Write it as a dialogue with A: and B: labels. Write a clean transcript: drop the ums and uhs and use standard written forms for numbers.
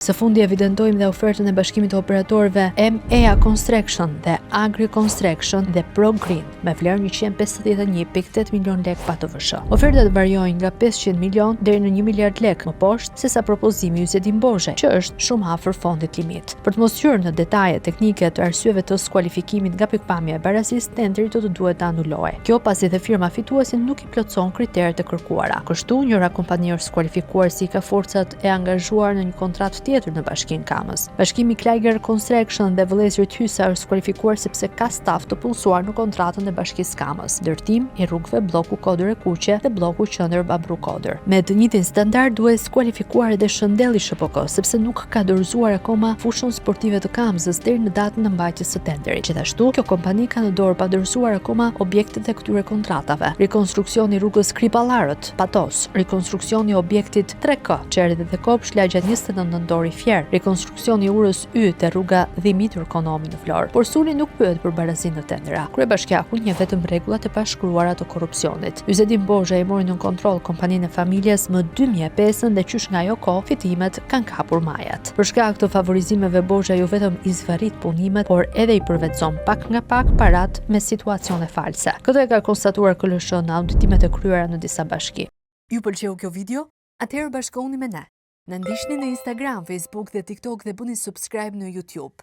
A: Së fundi evidentojmë dhe ofertën e bashkimit të operatorëve MEA Construction dhe Agri Construction dhe Pro Green me vlerë 151.8 milion lek pa TVSH. Ofertat variojnë nga 500 milion deri në 1 miliard lek më poshtë se sa propozimi i Yzetin Bozhaj, që është shumë afër fondit limit. Për të mos hyrë në detaje teknike të arsyeve të skualifikimit nga pikpamja e barazisë, tenderi do të duhet të anulojë. Kjo pasi dhe firma fituese nuk i plotson kriteret e kërkuara. Kështu, njëra kompani është skualifikuar si ka forcat e angazhuar në një kontratë tjetër në Bashkinë Kamës. Bashkimi Klaiger Construction dhe vëllezërit Hysa është skualifikuar sepse ka staf të punësuar në kontratën e Bashkisë Kamës, ndërtim i rrugëve bloku Kodër e Kuqe dhe bloku Qendër Babru Kodër. Me të njëjtin standard duhet skualifikuar edhe Shëndelli SHPK, sepse nuk ka dorëzuar akoma fushën sportive të Kamzës deri në datën e mbajtjes së tenderit. Gjithashtu, kjo kompani ka në dorë pa dorëzuar akoma objektet e këtyre kontratave: rikonstruksioni i rrugës Kriballarët, Patos, rikonstruksioni i objektit 3K, Çerdhet dhe Kopsh, Lagja 29 Nëntor i Fjer, rikonstruksioni i urës Y te rruga Dimitur Konomi në Florë. Por Suli nuk pyet për barazinë në tendera. Kryebashkiaku njeh vetëm rregullat e pashkruara të korrupsionit. Yzetin Bozhaj e mori në kontroll kompaninë e familjes më 2005 dhe qysh nga ajo kohë fitimet kanë kapur majat. Për shkak të favorizimeve Bozhaj ju vetëm i zvarrit punimet, por edhe i përvetson pak nga pak parat me situacione false. Këtë e ka konstatuar KLSH në auditimet e kryera në disa bashki. Ju pëlqeu kjo video? Atëherë bashkohuni me ne. Na ndiqni në Instagram, Facebook dhe TikTok dhe bëni subscribe në YouTube.